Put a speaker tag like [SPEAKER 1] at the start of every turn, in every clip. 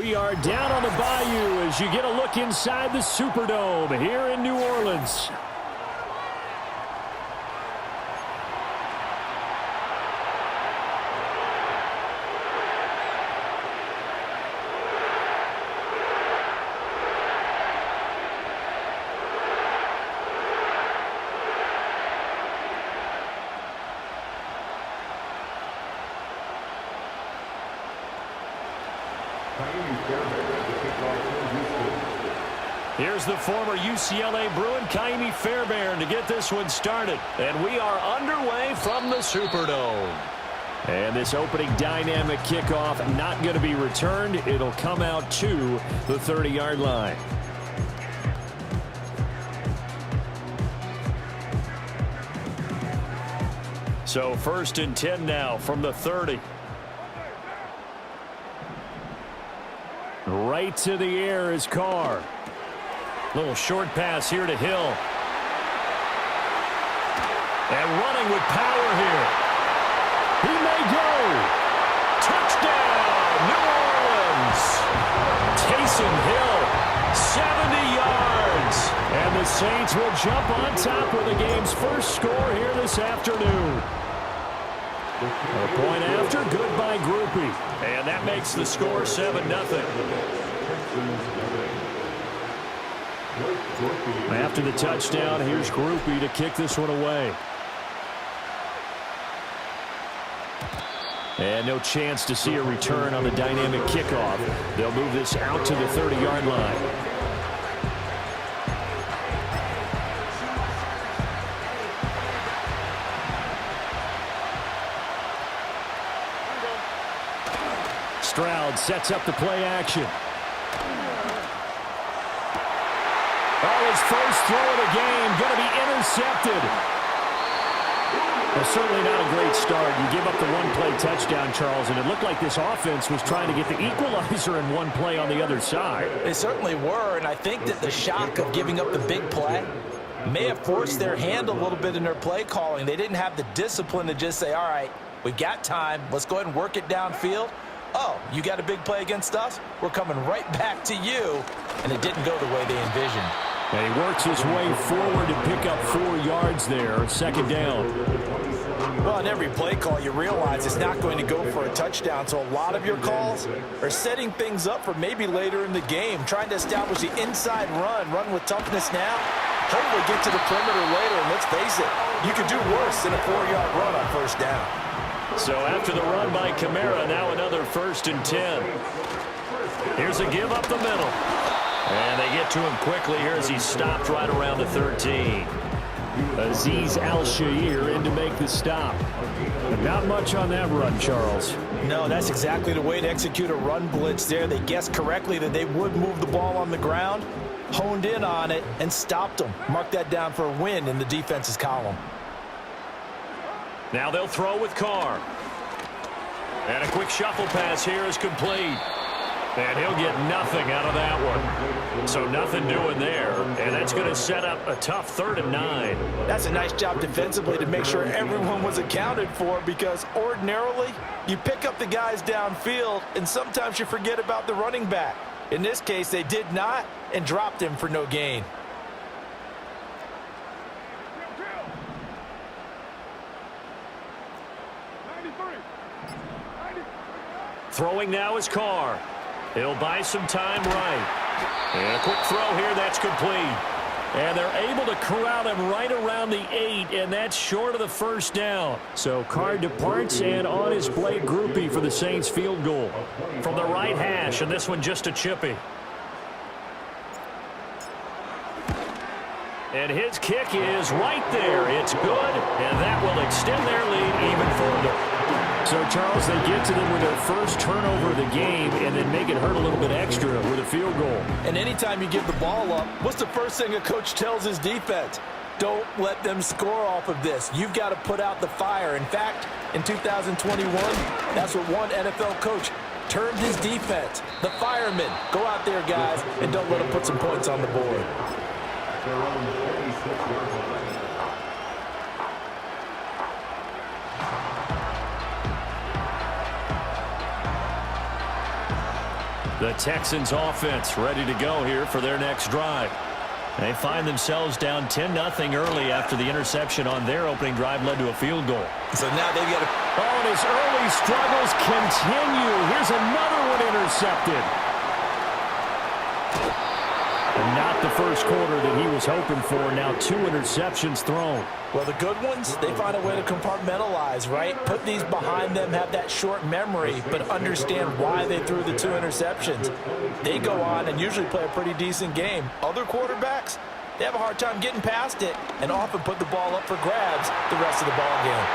[SPEAKER 1] We are down on the bayou as you get a look inside the Superdome here in New Orleans. Here's the former UCLA Bruin, Kaimi Fairbairn, to get this one started. And we are underway from the Superdome. And this opening dynamic kickoff not going to be returned. It'll come out to the 30-yard line. So 1st and 10 now from the 30. Right to the air is Carr. Little short pass here to Hill. And running with power here. He may go. Touchdown, New Orleans. Taysom Hill, 70 yards. And the Saints will jump on top with the game's first score here this afternoon. A point after, good by Groupie. And that makes the score 7-0. After the touchdown, here's Groupie to kick this one away. And no chance to see a return on the dynamic kickoff. They'll move this out to the 30-yard line. Stroud sets up the play action. Oh, his first throw of the game going to be intercepted. Well, certainly not a great start. You give up the one-play touchdown, Charles, and it looked like this offense was trying to get the equalizer in one play on the other side.
[SPEAKER 2] They certainly were, and I think that the shock of giving up the big play may have forced their hand a little bit in their play calling. They didn't have the discipline to just say, all right, we got time. Let's go ahead and work it downfield. Oh, you got a big play against us? We're coming right back to you. And it didn't go the way they envisioned.
[SPEAKER 1] And he works his way forward to pick up 4 yards there, 2nd down.
[SPEAKER 2] Well, in every play call, you realize it's not going to go for a touchdown. So a lot of your calls are setting things up for maybe later in the game, trying to establish the inside run with toughness now, hopefully get to the perimeter later. And let's face it, you could do worse than a 4-yard run on 1st down.
[SPEAKER 1] So after the run by Kamara, now another 1st and 10. Here's a give up the middle. And they get to him quickly here as he's stopped right around the 13. Azeez Al-Shaair in to make the stop. But not much on that run, Charles.
[SPEAKER 2] No, that's exactly the way to execute a run blitz there. They guessed correctly that they would move the ball on the ground, honed in on it, and stopped them. Mark that down for a win in the defense's column.
[SPEAKER 1] Now they'll throw with Carr. And a quick shuffle pass here is complete. And he'll get nothing out of that one. So nothing doing there. And that's going to set up a tough 3rd and 9.
[SPEAKER 2] That's a nice job defensively to make sure everyone was accounted for, because ordinarily you pick up the guys downfield and sometimes you forget about the running back. In this case, they did not and dropped him for no gain.
[SPEAKER 1] Throwing now is Carr. He'll buy some time right. And a quick throw here, that's complete. And they're able to corral him right around the 8, and that's short of the 1st down. So Carr departs, and on his Blake Groupie for the Saints field goal. From the right hash, and this one just a chippy. And his kick is right there. It's good, and that will extend their lead even further. So, Charles, they get to them with their first turnover of the game and then make it hurt a little bit extra with a field goal.
[SPEAKER 2] And anytime you give the ball up, what's the first thing a coach tells his defense? Don't let them score off of this. You've got to put out the fire. In fact, in 2021, that's what one NFL coach termed his defense. The firemen. Go out there, guys, and don't let them put some points on the board.
[SPEAKER 1] The Texans offense ready to go here for their next drive. They find themselves down 10-0 early after the interception on their opening drive led to a field goal.
[SPEAKER 2] So now they've got to...
[SPEAKER 1] Oh, and his early struggles continue. Here's another one intercepted. And not the first quarter that he was hoping for. Now 2 interceptions thrown.
[SPEAKER 2] Well, the good ones, they find a way to compartmentalize, right? Put these behind them, have that short memory, but understand why they threw the 2 interceptions. They go on and usually play a pretty decent game. Other quarterbacks, they have a hard time getting past it and often put the ball up for grabs the rest of the ball game.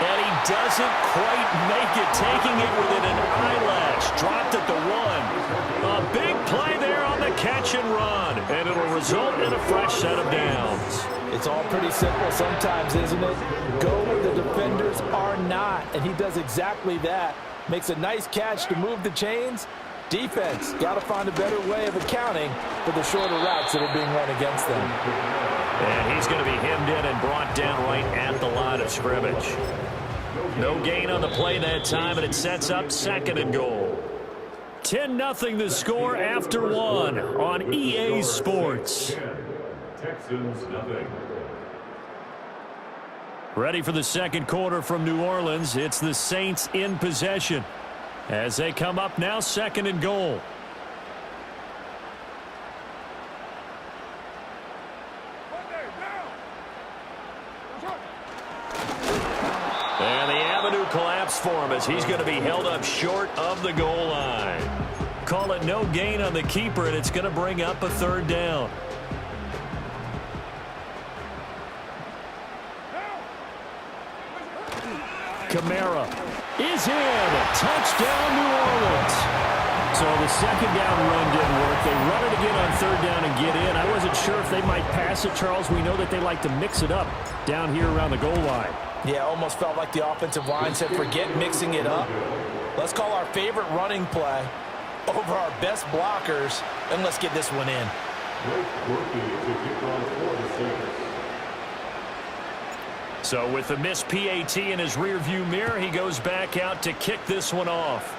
[SPEAKER 1] And he doesn't quite make it, taking it within an eyelash. Dropped at the 1. A big play there on the catch and run, and it'll result in a fresh set of downs.
[SPEAKER 2] It's all pretty simple sometimes, isn't it? Go where the defenders are not, and he does exactly that. Makes a nice catch to move the chains. Defense, got to find a better way of accounting for the shorter routes that are being run against them.
[SPEAKER 1] And he's going to be hemmed in and brought down right at the line of scrimmage. No gain on the play that time, and it sets up 2nd and goal. 10-0 the score after 1 on EA Sports.
[SPEAKER 3] Texans nothing.
[SPEAKER 1] Ready for the second quarter from New Orleans. It's the Saints in possession as they come up now 2nd and goal. And the avenue collapsed for him as he's going to be held up short of the goal line. Call it no gain on the keeper, and it's going to bring up a 3rd down. Kamara is in. Touchdown, New Orleans. So the 2nd down run didn't work. They run it again on 3rd down and get in. I wasn't sure if they might pass it, Charles. We know that they like to mix it up down here around the goal line.
[SPEAKER 2] Yeah, almost felt like the offensive line said, forget mixing it up. Let's call our favorite running play over our best blockers, and let's get this one in.
[SPEAKER 1] So with the missed PAT in his rearview mirror, he goes back out to kick this one off.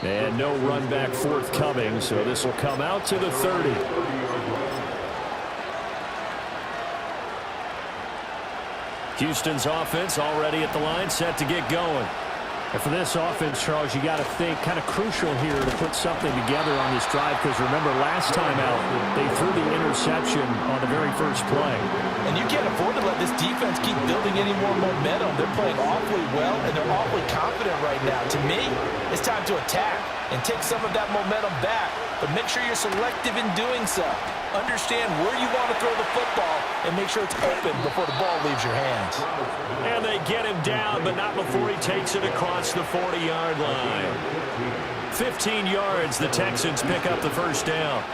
[SPEAKER 1] And no run back forthcoming, so this will come out to the 30. Houston's offense already at the line, set to get going. And for this offense, Charles, you got to think kind of crucial here to put something together on this drive, because remember last time out they threw the interception on the very first play.
[SPEAKER 2] And you can't afford to let this defense keep building any more momentum. They're playing awfully well, and they're awfully confident right now. To me, it's time to attack and take some of that momentum back, but make sure you're selective in doing so. Understand where you want to throw the football and make sure it's open before the ball leaves your hands.
[SPEAKER 1] And they get him down, but not before he takes it across the 40-yard line. 15 yards, the Texans pick up the first down.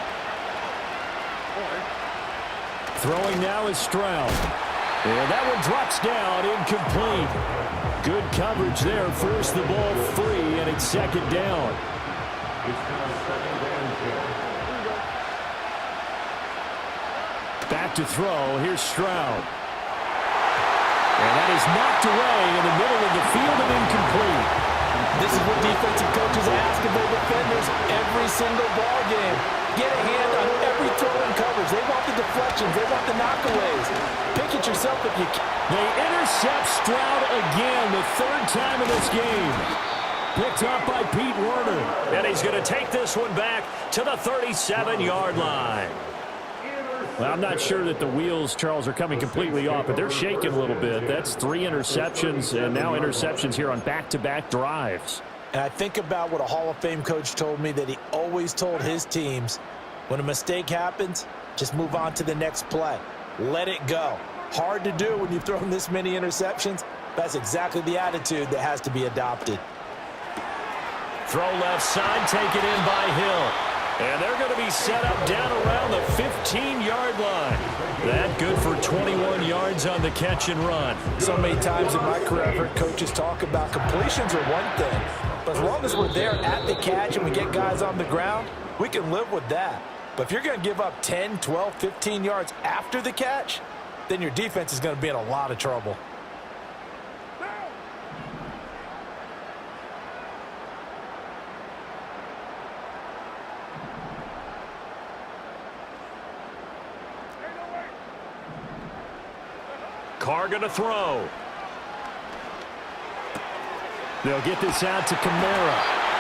[SPEAKER 1] Throwing now is Stroud. And that one drops down, incomplete. Good coverage there, forced the ball free, and it's 2nd down. Back to throw, here's Stroud. And that is knocked away in the middle of the field and incomplete.
[SPEAKER 2] This is what defensive coaches ask of their defenders every single ball game. Get a hand on every throw and coverage. They want the deflections. They want the knockaways. Pick it yourself if you can.
[SPEAKER 1] They intercept Stroud again, the 3rd time in this game. Picked up by Pete Werner. And he's going to take this one back to the 37-yard line. Well, I'm not sure that the wheels, Charles, are coming completely off, but they're shaking a little bit. That's 3 interceptions, and now interceptions here on back-to-back drives.
[SPEAKER 2] And I think about what a Hall of Fame coach told me that he always told his teams, when a mistake happens, just move on to the next play. Let it go. Hard to do when you've thrown this many interceptions. That's exactly the attitude that has to be adopted.
[SPEAKER 1] Throw left side, taken in by Hill. And they're going to be set up down around the 15-yard line. That good for 21 yards on the catch and run.
[SPEAKER 2] So many times in my career, I've heard coaches talk about completions are one thing. But as long as we're there at the catch and we get guys on the ground, we can live with that. But if you're going to give up 10, 12, 15 yards after the catch, then your defense is going to be in a lot of trouble.
[SPEAKER 1] Carr going to throw. They'll get this out to Kamara.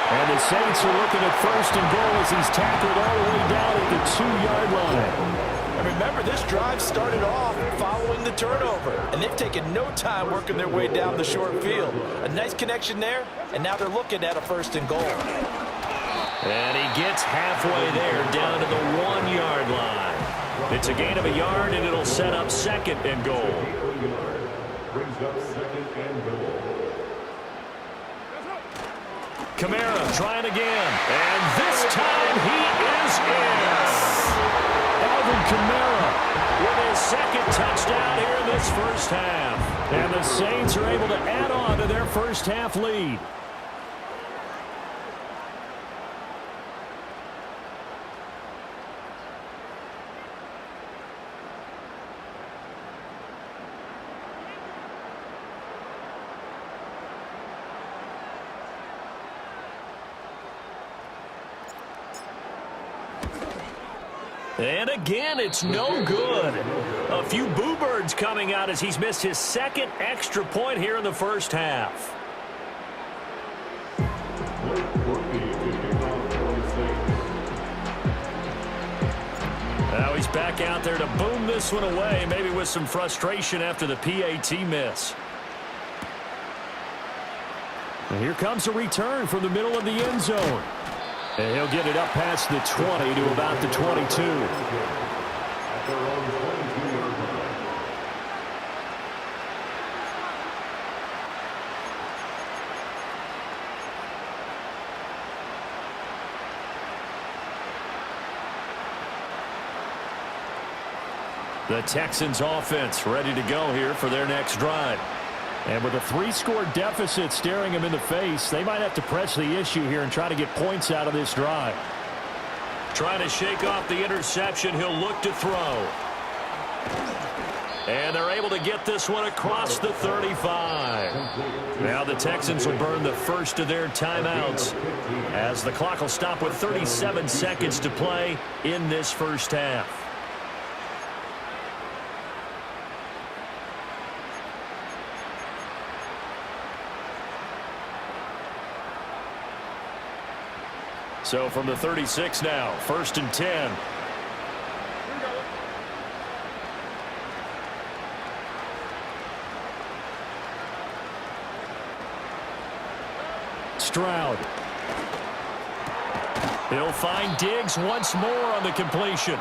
[SPEAKER 1] And the Saints are looking at first and goal as he's tackled all the way down at the 2-yard line.
[SPEAKER 2] And remember, this drive started off following the turnover, and they've taken no time working their way down the short field. A nice connection there, and now they're looking at a first and goal.
[SPEAKER 1] And he gets halfway there down to the 1-yard line. It's a gain of a yard, and it'll set up second and goal.
[SPEAKER 3] Brings up second and goal.
[SPEAKER 1] Kamara trying again. And this time he is in. Alvin Kamara with his second touchdown here in this first half. And the Saints are able to add on to their first half lead. And again, it's no good. A few boo birds coming out as he's missed his second extra point here in the first half. Now he's back out there to boom this one away, maybe with some frustration after the PAT miss. And here comes a return from the middle of the end zone. And he'll get it up past the 20 to about the 22. The Texans offense ready to go here for their next drive. And with a 3-score deficit staring them in the face, they might have to press the issue here and try to get points out of this drive. Trying to shake off the interception, he'll look to throw. And they're able to get this one across the 35. Now the Texans will burn the first of their timeouts as the clock will stop with 37 seconds to play in this first half. So from the 36 now, 1st and 10. Stroud. He'll find Diggs once more on the completion.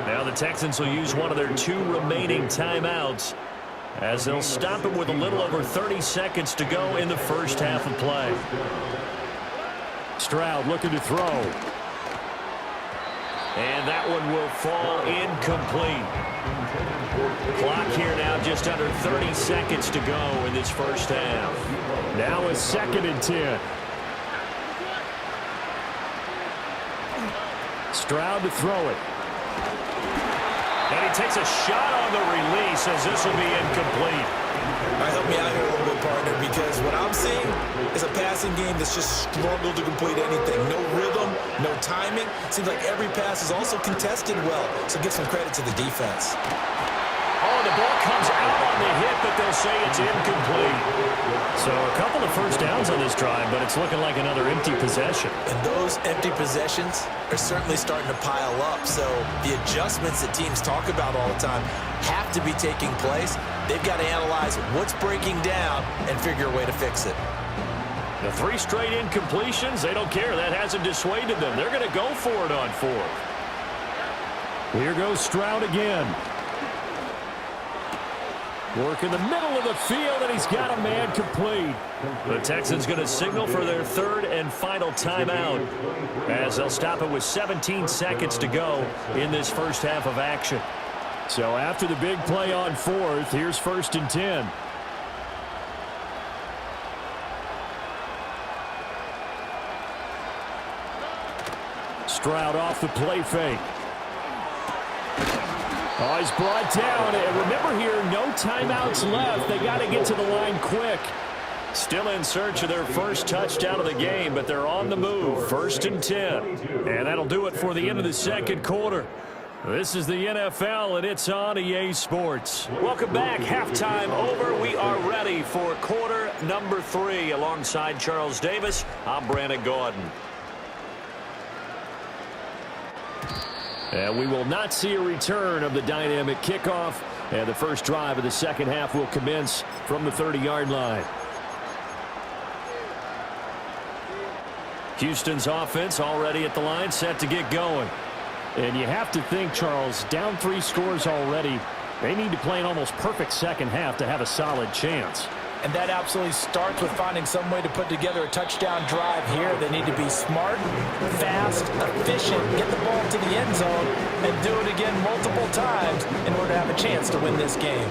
[SPEAKER 1] Now the Texans will use one of their 2 remaining timeouts as they'll stop him with a little over 30 seconds to go in the first half of play. Stroud looking to throw. And that one will fall incomplete. Clock here now just under 30 seconds to go in this first half. Now a 2nd and 10. Stroud to throw it. And he takes a shot on the release as this will be incomplete.
[SPEAKER 2] All right, help me out here a little bit, partner, because what I'm seeing is a passing game that's just struggled to complete anything. No rhythm, no timing. Seems like every pass is also contested well, so give some credit to the defense.
[SPEAKER 1] Oh, the ball comes out on the hit, but they'll say it's incomplete. So a couple of first downs on this drive, but it's looking like another empty possession.
[SPEAKER 2] And those empty possessions are certainly starting to pile up. So the adjustments that teams talk about all the time have to be taking place. They've got to analyze what's breaking down and figure a way to fix it.
[SPEAKER 1] The 3 straight incompletions, they don't care. That hasn't dissuaded them. They're going to go for it on 4th. Here goes Stroud again. Work in the middle of the field, and he's got a man complete. The Texans going to signal for their 3rd and final timeout as they'll stop it with 17 seconds to go in this first half of action. So after the big play on 4th, here's 1st and 10. Stroud off the play fake. Oh, he's brought down. And remember here, no timeouts left. They got to get to the line quick. Still in search of their first touchdown of the game, but they're on the move. 1st and 10. And that'll do it for the end of the second quarter. This is the NFL, and it's on EA Sports. Welcome back. Halftime over. We are ready for quarter number 3. Alongside Charles Davis, I'm Brandon Gordon. And we will not see a return of the dynamic kickoff. And the first drive of the second half will commence from the 30-yard line. Houston's offense already at the line, set to get going. And you have to think, Charles, down 3 scores already. They need to play an almost perfect second half to have a solid chance.
[SPEAKER 2] And that absolutely starts with finding some way to put together a touchdown drive here. They need to be smart, fast, efficient, get the ball to the end zone, and do it again multiple times in order to have a chance to win this game.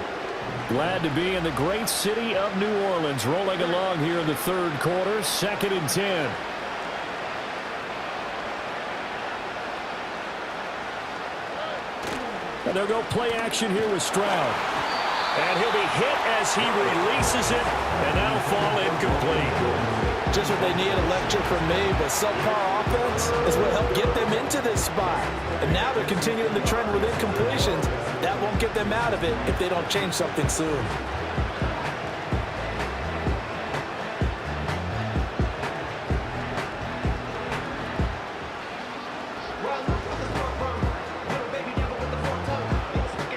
[SPEAKER 1] Glad to be in the great city of New Orleans, rolling along here in the third quarter, 2nd and 10. And they'll go play action here with Stroud. And he'll be hit as he releases it, and that'll fall incomplete.
[SPEAKER 2] Just what they need, a lecture from me, but subpar offense is what helped get them into this spot. And now they're continuing the trend with incompletions. That won't get them out of it if they don't change something soon.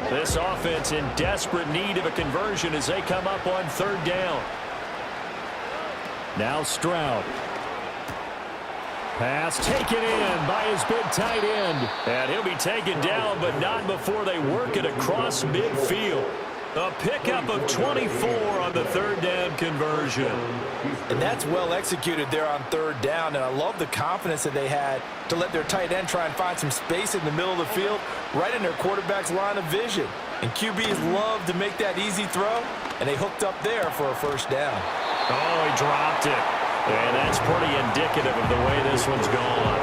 [SPEAKER 1] This offense in desperate need of a conversion as they come up on 3rd down. Now Stroud. Pass taken in by his big tight end. And he'll be taken down, but not before they work it across midfield. A pickup of 24 on the 3rd down conversion.
[SPEAKER 2] And that's well executed there on 3rd down. And I love the confidence that they had to let their tight end try and find some space in the middle of the field, right in their quarterback's line of vision. And QBs love to make that easy throw, and they hooked up there for a 1st down.
[SPEAKER 1] Oh, he dropped it. And that's pretty indicative of the way this one's gone.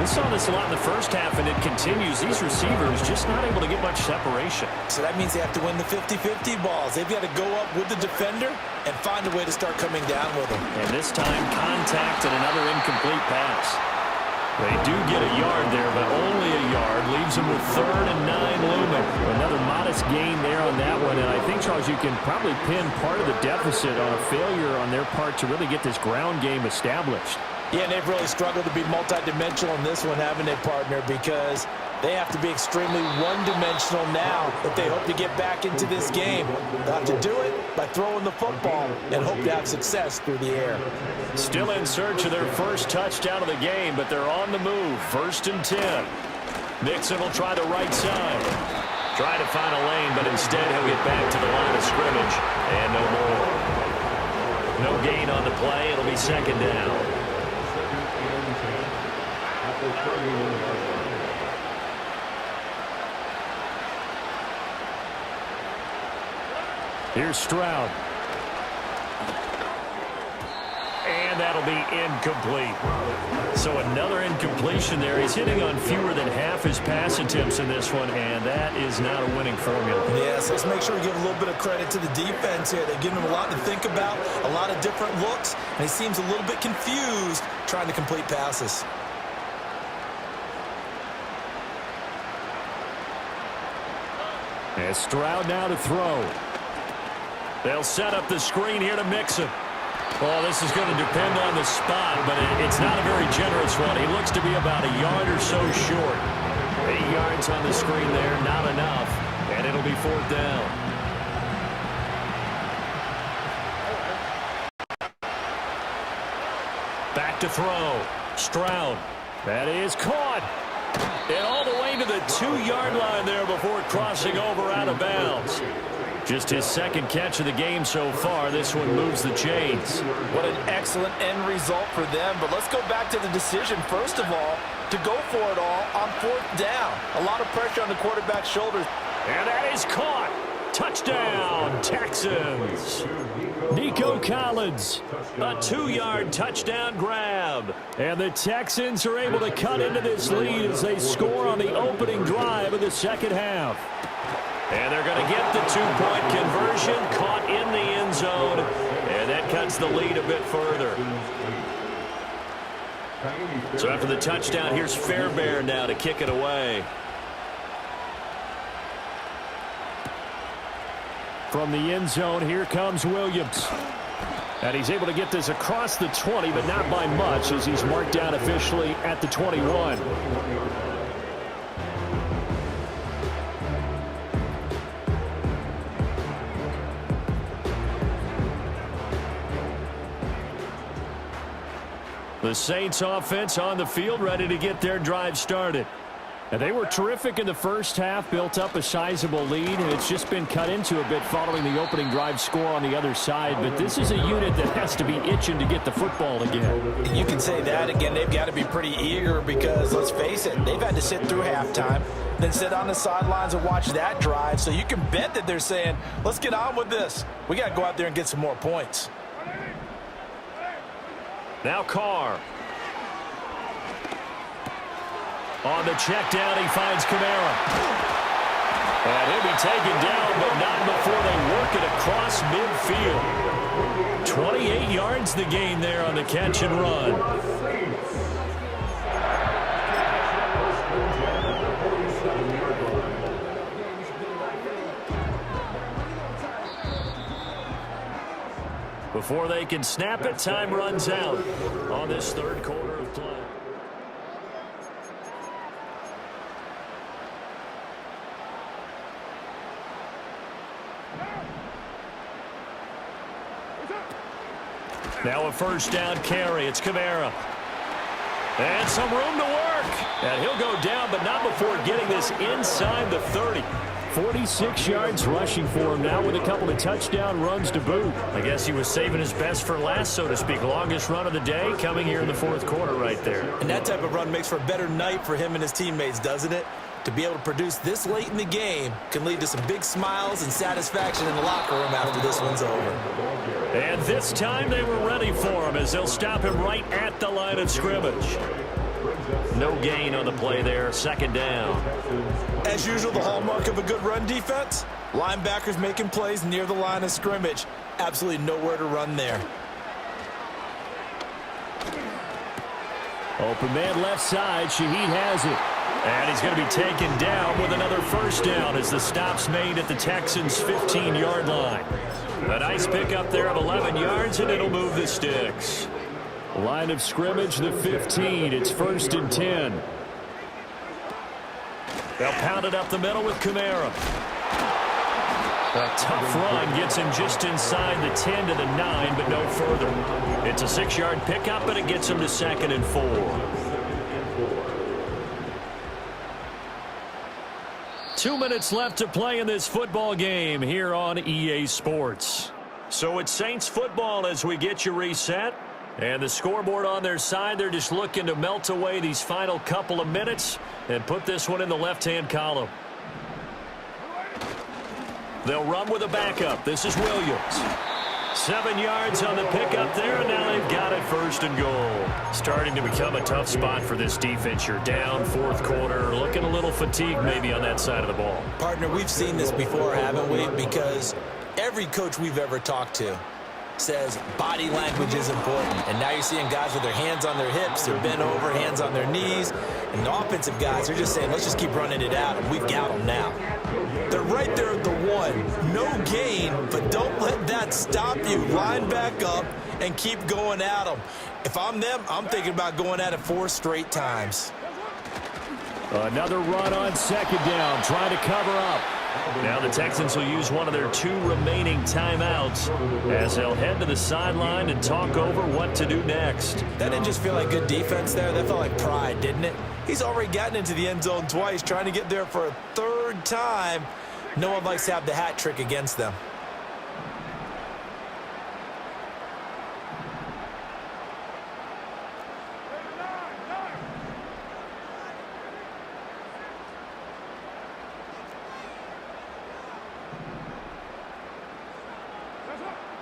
[SPEAKER 1] We saw this a lot in the first half, and it continues. These receivers just not able to get much separation.
[SPEAKER 2] So that means they have to win the 50-50 balls. They've got to go up with the defender and find a way to start coming down with them.
[SPEAKER 1] And this time, contact and another incomplete pass. They do get a yard there, but only a yard. Leaves them with 3rd and 9 looming. Another modest gain there on that one. And I think, Charles, you can probably pin part of the deficit on a failure on their part to really get this ground game established.
[SPEAKER 2] Yeah, and they've really struggled to be multidimensional in this one, haven't they, partner? Because they have to be extremely one-dimensional now if they hope to get back into this game. They'll have to do it by throwing the football and hope to have success through the air.
[SPEAKER 1] Still in search of their first touchdown of the game, but they're on the move. 1st and 10. Mixon will try the right side. Try to find a lane, but instead he'll get back to the line of scrimmage. And no more. No gain on the play. It'll be 2nd down. Here's Stroud. And that'll be incomplete. So another incompletion there. He's hitting on fewer than half his pass attempts in this one, and that is not a winning formula.
[SPEAKER 2] Yes, let's make sure we give a little bit of credit to the defense here. They're giving him a lot to think about, a lot of different looks, and he seems a little bit confused trying to complete passes.
[SPEAKER 1] And Stroud now to throw. They'll set up the screen here to Mixon. Well, this is going to depend on the spot, but it's not a very generous one. He looks to be about a yard or so short. 8 yards on the screen there, not enough. And it'll be 4th down. Back to throw. Stroud. That is caught. And all the way to the 2-yard line there before crossing over out of bounds. Just his 2nd catch of the game so far. This one moves the chains.
[SPEAKER 2] What an excellent end result for them. But let's go back to the decision, first of all, to go for it all on 4th down. A lot of pressure on the quarterback's shoulders.
[SPEAKER 1] And that is caught. Touchdown, Texans. Nico Collins, a 2-yard touchdown grab. And the Texans are able to cut into this lead as they score on the opening drive of the second half. And they're going to get the 2-point conversion, caught in the end zone, and that cuts the lead a bit further. So after the touchdown, here's Fairbairn now to kick it away. From the end zone, here comes Williams. And he's able to get this across the 20, but not by much as he's marked down officially at the 21. The Saints offense on the field, ready to get their drive started. And they were terrific in the first half, built up a sizable lead, and it's just been cut into a bit following the opening drive score on the other side. But this is a unit that has to be itching to get the football again.
[SPEAKER 2] You can say that again. They've got to be pretty eager because, let's face it, they've had to sit through halftime, then sit on the sidelines and watch that drive. So you can bet that they're saying, let's get on with this. We got to go out there and get some more points.
[SPEAKER 1] Now Carr. On the check down, he finds Kamara. And he'll be taken down, but not before they work it across midfield. 28 yards the gain there on the catch and run. Before they can snap it, time runs out on this third quarter of play. Now a first down carry. It's Kamara. And some room to work. And he'll go down, but not before getting this inside the 30. 46 yards rushing for him now with a couple of touchdown runs to boot. I guess he was saving his best for last, so to speak. Longest run of the day coming here in the fourth quarter right there.
[SPEAKER 2] And that type of run makes for a better night for him and his teammates, doesn't it? To be able to produce this late in the game can lead to some big smiles and satisfaction in the locker room after this one's over.
[SPEAKER 1] And this time they were ready for him as they'll stop him right at the line of scrimmage. No gain on the play there, second down.
[SPEAKER 2] As usual, the hallmark of a good run defense, linebackers making plays near the line of scrimmage. Absolutely nowhere to run there.
[SPEAKER 1] Open man left side, Shaheed has it. And he's going to be taken down with another first down as the stop's made at the Texans' 15-yard line. A nice pickup there of 11 yards, and it'll move the sticks. Line of scrimmage, the 15. It's 1st and 10. They'll pound it up the middle with Kamara. A tough run gets him just inside the 10 to the 9, but no further. It's a 6-yard pickup, and it gets him to 2nd and 4. 2 minutes left to play in this football game here on EA Sports. So it's Saints football as we get you reset. And the scoreboard on their side, they're just looking to melt away these final couple of minutes and put this one in the left-hand column. They'll run with a backup. This is Williams. 7 yards on the pickup there, and now they've got it 1st and goal. Starting to become a tough spot for this defense. You're down fourth quarter, looking a little fatigued maybe on that side of the ball.
[SPEAKER 2] Partner, we've seen this before, haven't we? Because every coach we've ever talked to says body language is important. And now you're seeing guys with their hands on their hips, they're bent over, hands on their knees. And the offensive guys are just saying, let's just keep running it out, and we've got them now. They're right there at the 1. No gain, but don't let that stop you. Line back up and keep going at them. If I'm them, I'm thinking about going at it 4 straight times.
[SPEAKER 1] Another run on 2nd down, trying to cover up. Now the Texans will use one of their 2 remaining timeouts as they'll head to the sideline and talk over what to do next.
[SPEAKER 2] That didn't just feel like good defense there. That felt like pride, didn't it? He's already gotten into the end zone twice, trying to get there for a 3rd time. No one likes to have the hat trick against them.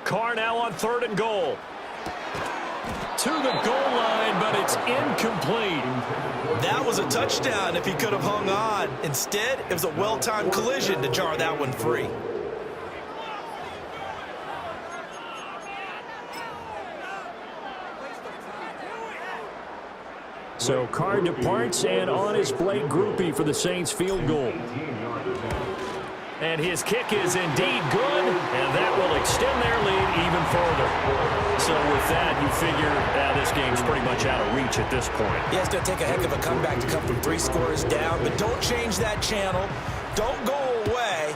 [SPEAKER 1] Carr now on 3rd and goal. To the goal line, but it's incomplete.
[SPEAKER 2] That was a touchdown if he could have hung on. Instead, it was a well-timed collision to jar that one free.
[SPEAKER 1] So Carr departs, and on is Blake Groupie for the Saints field goal. And his kick is indeed good, and that will extend their lead even further. So with that, you figure this game's pretty much out of reach at this point.
[SPEAKER 2] Yeah, it's going to take a heck of a comeback to come from 3 scores down, but don't change that channel. Don't go away.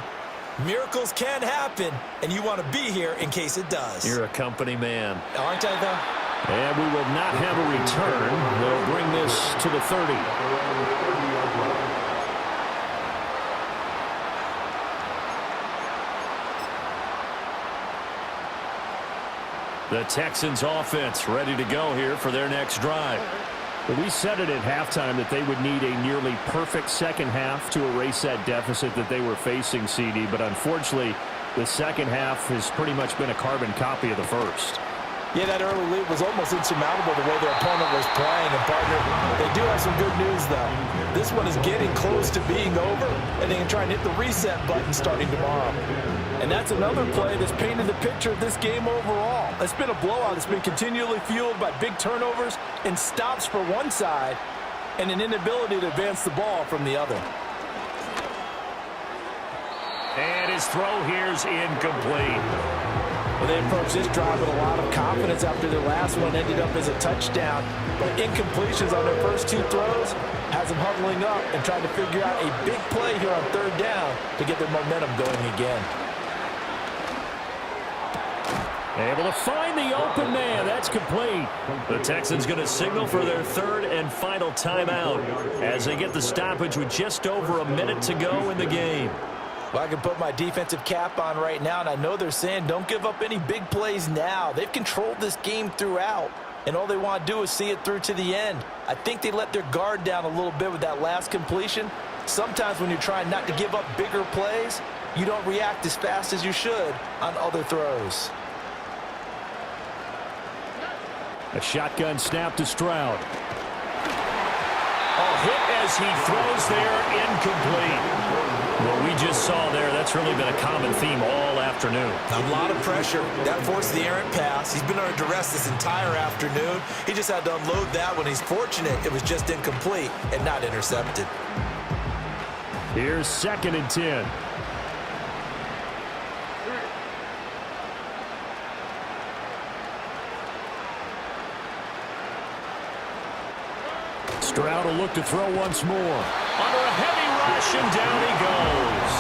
[SPEAKER 2] Miracles can happen, and you want to be here in case it does.
[SPEAKER 1] You're a company man.
[SPEAKER 2] Aren't I, though?
[SPEAKER 1] And we will not have a return. They'll bring this to the 30. The Texans offense ready to go here for their next drive.
[SPEAKER 4] Well, we said it at halftime that they would need a nearly perfect second half to erase that deficit that they were facing, CD. But unfortunately, the second half has pretty much been a carbon copy of the first.
[SPEAKER 2] Yeah, that early lead was almost insurmountable the way their opponent was playing. And, partner, they do have some good news, though. This one is getting close to being over, and they can try and hit the reset button starting tomorrow. And that's another play that's painted the picture of this game overall. It's been a blowout. It's been continually fueled by big turnovers and stops for one side and an inability to advance the ball from the other.
[SPEAKER 1] And his throw here's incomplete.
[SPEAKER 2] Well, they approached this drive with a lot of confidence after their last one ended up as a touchdown. But incompletions on their first 2 throws has them huddling up and trying to figure out a big play here on 3rd down to get their momentum going again.
[SPEAKER 1] Able to find the open man. That's complete. The Texans going to signal for their 3rd and final timeout as they get the stoppage with just over a minute to go in the game.
[SPEAKER 2] Well, I can put my defensive cap on right now, and I know they're saying don't give up any big plays now. They've controlled this game throughout, and all they want to do is see it through to the end. I think they let their guard down a little bit with that last completion. Sometimes when you're trying not to give up bigger plays, you don't react as fast as you should on other throws.
[SPEAKER 4] A shotgun snap to Stroud.
[SPEAKER 1] A hit as he throws there, incomplete. What we just saw there, that's really been a common theme all afternoon.
[SPEAKER 2] A lot of pressure. That forced the errant pass. He's been under duress this entire afternoon. He just had to unload that one. He's fortunate it was just incomplete and not intercepted.
[SPEAKER 4] Here's 2nd and 10. Stroud will look to throw once more.
[SPEAKER 1] Under a heavy rush, and down he goes.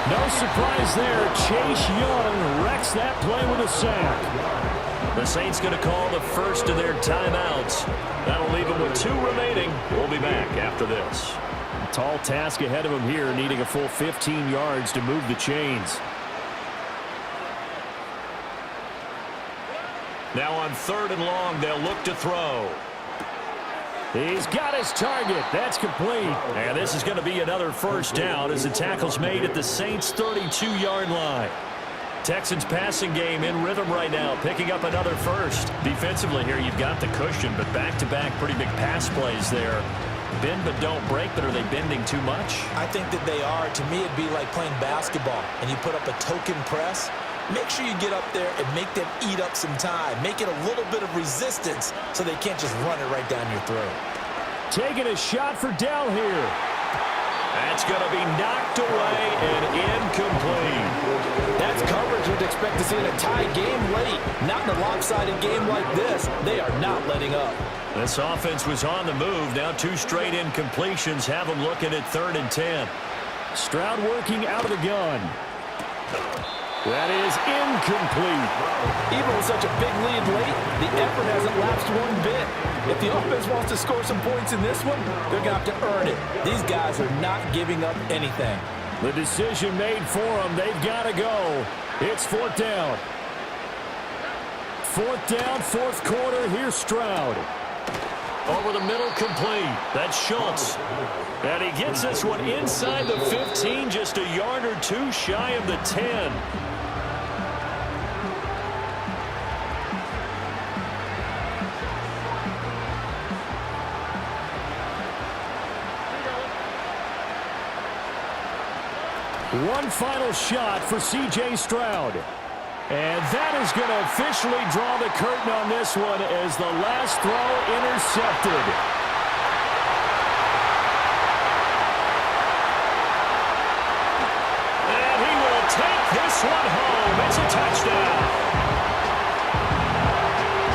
[SPEAKER 4] No surprise there. Chase Young wrecks that play with a sack.
[SPEAKER 1] The Saints going to call the first of their timeouts. That'll leave them with 2 remaining. We'll be back after this.
[SPEAKER 4] A tall task ahead of him here, needing a full 15 yards to move the chains.
[SPEAKER 1] Now on 3rd and long, they'll look to throw.
[SPEAKER 4] He's got his target. That's complete.
[SPEAKER 1] And this is going to be another first down as the tackle's made at the Saints' 32-yard line. Texans passing game in rhythm right now, picking up another first. Defensively here, you've got the cushion, but back-to-back pretty big pass plays there. Bend but don't break, but are they bending too much?
[SPEAKER 2] I think that they are. To me, it'd be like playing basketball, and you put up a token press. Make sure you get up there and make them eat up some time. Make it a little bit of resistance so they can't just run it right down your throat.
[SPEAKER 4] Taking a shot for Dell here.
[SPEAKER 1] That's going to be knocked away and incomplete.
[SPEAKER 2] That's coverage you'd expect to see in a tie game late. Not in a lopsided game like this. They are not letting up.
[SPEAKER 1] This offense was on the move. Now 2 straight incompletions have them looking at 3rd and 10.
[SPEAKER 4] Stroud working out of the gun. That is incomplete.
[SPEAKER 2] Even with such a big lead late, the effort hasn't lapsed one bit. If the offense wants to score some points in this one, they're going to have to earn it. These guys are not giving up anything.
[SPEAKER 4] The decision made for them. They've got to go. It's 4th down. 4th down, 4th quarter. Here's Stroud.
[SPEAKER 1] Over the middle, complete. That's Schultz. And he gets this one inside the 15, just a yard or 2 shy of the 10.
[SPEAKER 4] One final shot for C.J. Stroud. And that is going to officially draw the curtain on this one as the last throw intercepted.
[SPEAKER 1] And this one home. It's a touchdown.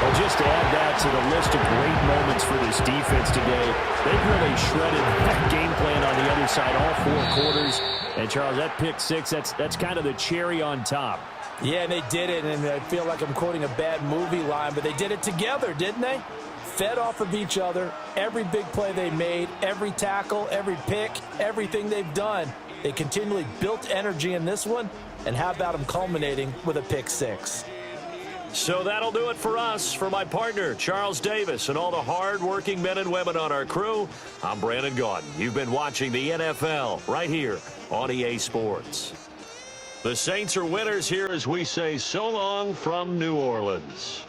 [SPEAKER 4] Well, just to add that to the list of great moments for this defense today, they've really shredded that game plan on the other side all 4 quarters. And, Charles, that pick six, that's kind of the cherry on top.
[SPEAKER 2] Yeah, and they did it, and I feel like I'm quoting a bad movie line, but they did it together, didn't they? Fed off of each other, every big play they made, every tackle, every pick, everything they've done. They continually built energy in this one, and how about them culminating with a pick six?
[SPEAKER 1] So that'll do it for us. For my partner, Charles Davis, and all the hard-working men and women on our crew, I'm Brandon Gaudin. You've been watching the NFL right here on EA Sports. The Saints are winners here as we say so long from New Orleans.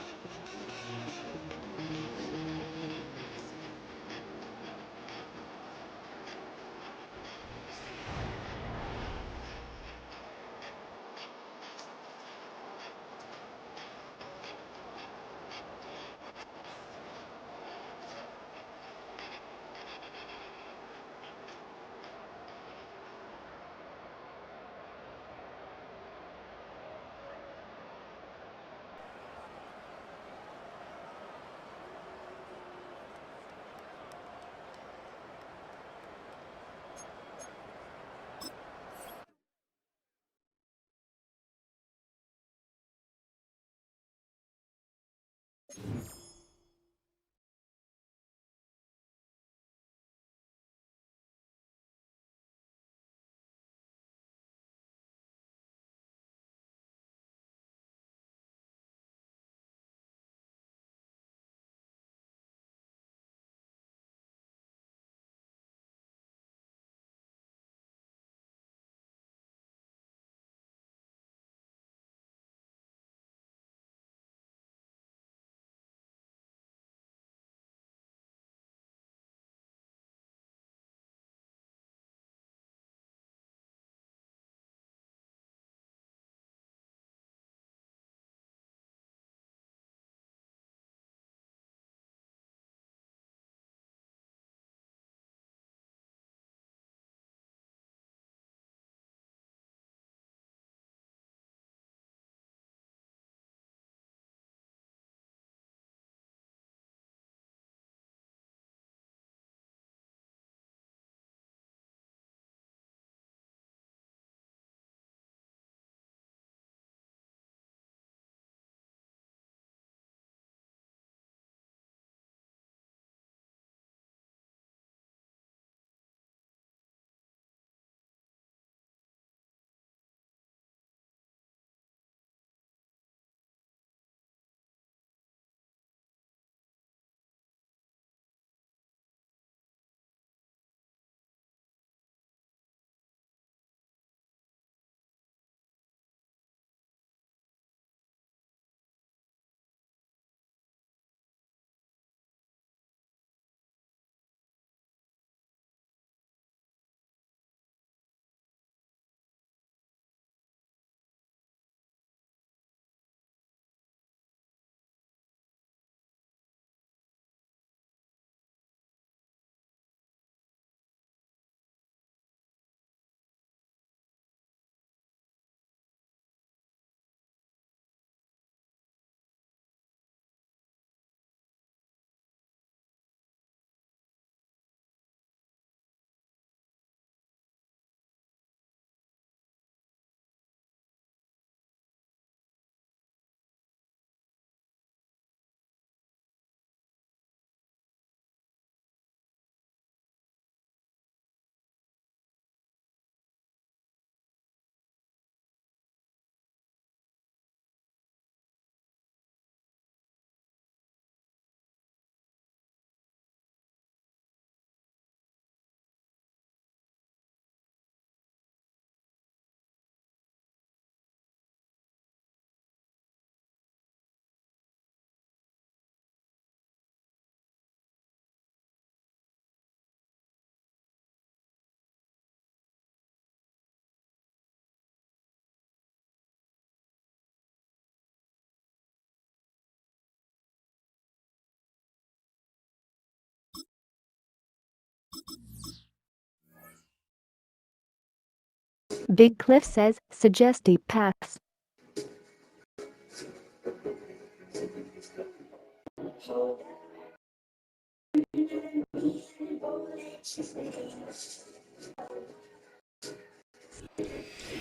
[SPEAKER 5] Big Cliff says, suggest deep pass.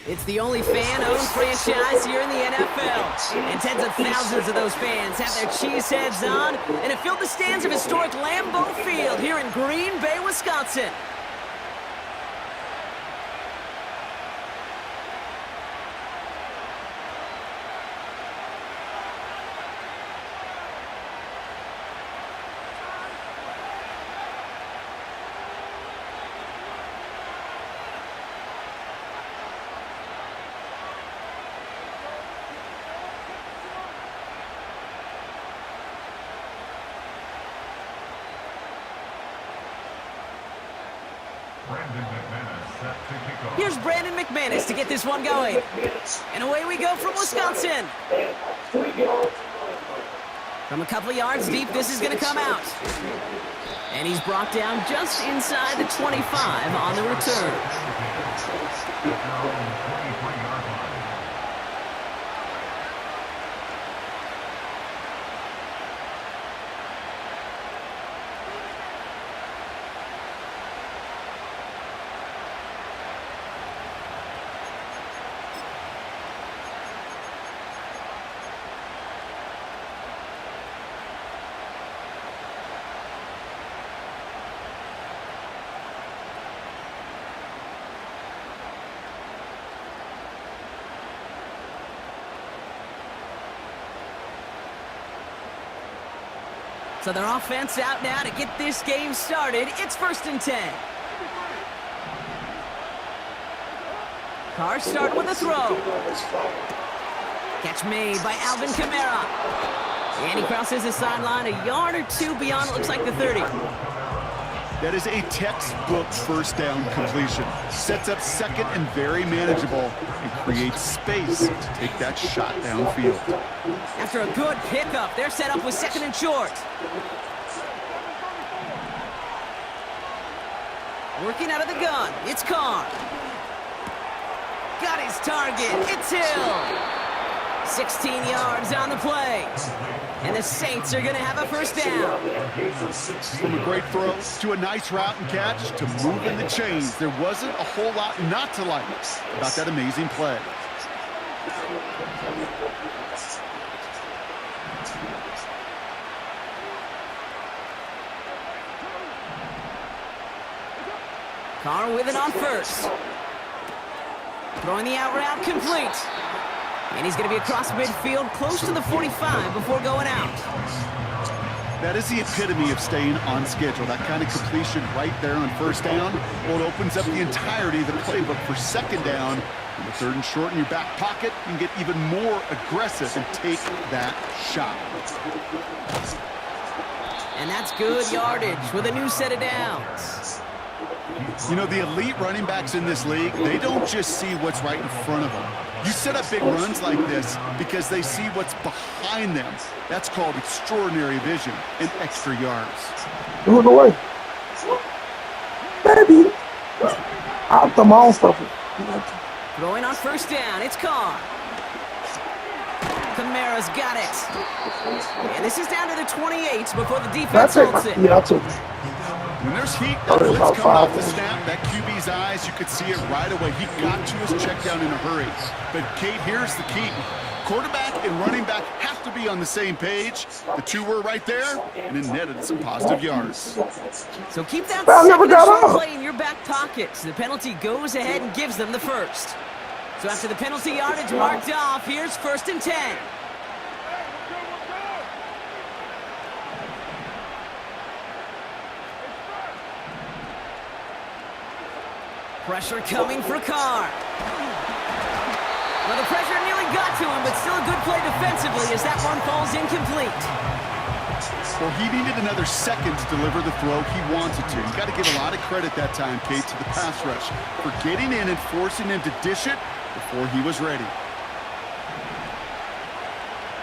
[SPEAKER 6] It's the only fan-owned franchise here in the NFL. And tens of thousands of those fans have their cheese heads on and have filled the stands of historic Lambeau Field here in Green Bay, Wisconsin. Here's Brandon McManus to get this one going. And away we go from Wisconsin. From a couple of yards deep, this is going to come out. And he's brought down just inside the 25 on the return. So their offense out now to get this game started. It's 1st and 10. Carr start with a throw. Catch made by Alvin Kamara. And he crosses the sideline a yard or two beyond, it looks like the 30.
[SPEAKER 7] That is a textbook first down completion. Sets up second and very manageable and creates space to take that shot downfield.
[SPEAKER 6] After a good pickup, they're set up with 2nd and short. Working out of the gun, it's Carr. Got his target, it's Hill. 16 yards on the play. And the Saints are going to have a first down.
[SPEAKER 7] From a great throw to a nice route and catch to moving the chains, there wasn't a whole lot not to like about that amazing play.
[SPEAKER 6] Carr with it on first. Throwing the out route complete. And he's going to be across midfield, close to the 45 before going out.
[SPEAKER 7] That is the epitome of staying on schedule. That kind of completion right there on first down. Well, it opens up the entirety of the playbook for second down. And with 3rd and short in your back pocket, you can get even more aggressive and take that shot.
[SPEAKER 6] And that's good yardage with a new set of downs.
[SPEAKER 7] You know, the elite running backs in this league, they don't just see what's right in front of them. You set up big runs like this because they see what's behind them. That's called extraordinary vision and extra yards.
[SPEAKER 8] Move away. Baby. Out the monster.
[SPEAKER 6] Throwing on first down, it's Carr. Kamara's got it. And this is down to the 28 before the defense holds it.
[SPEAKER 8] Yeah, I took it.
[SPEAKER 7] When there's heat, that blitz coming off the snap, that QB's eyes, you could see it right away. He got to his check down in a hurry. But, Kate, here's the key. Quarterback and running back have to be on the same page. The two were right there, and it netted some positive yards.
[SPEAKER 6] So keep that second and short play in your back pocket. So the penalty goes ahead and gives them the first. So after the penalty yardage marked off, here's 1st and 10. Pressure coming for Carr. Well, the pressure nearly got to him, but still a good play defensively as that one falls incomplete.
[SPEAKER 7] Well, he needed another second to deliver the throw he wanted to. You got to give a lot of credit that time, Kate, to the pass rush for getting in and forcing him to dish it before he was ready.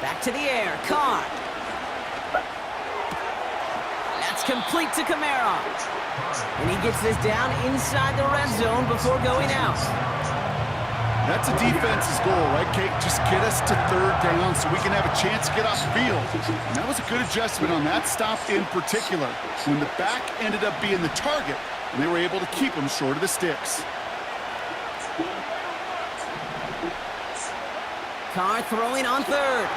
[SPEAKER 6] Back to the air, Carr. That's complete to Kamara. And he gets this down inside the red zone before going out.
[SPEAKER 7] That's a defense's goal, right, Kate? Just get us to third down so we can have a chance to get off the field. And that was a good adjustment on that stop in particular, when the back ended up being the target, and they were able to keep him short of the sticks.
[SPEAKER 6] Carr throwing on third.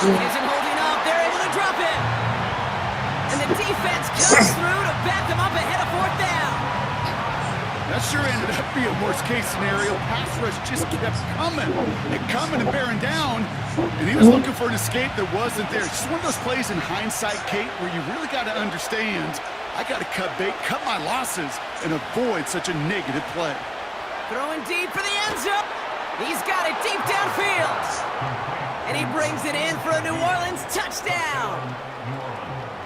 [SPEAKER 6] He isn't holding up. They're able to drop it. And the defense comes through to back them up ahead of fourth down.
[SPEAKER 7] That sure ended up being worst-case scenario. Pass rush just kept coming and bearing down, and he was looking for an escape that wasn't there. It's just one of those plays in hindsight, Kate, where you really got to understand, I got to cut bait, cut my losses, and avoid such a negative play.
[SPEAKER 6] Throwing deep for the end zone. He's got it deep downfield. And he brings it in for a New Orleans touchdown.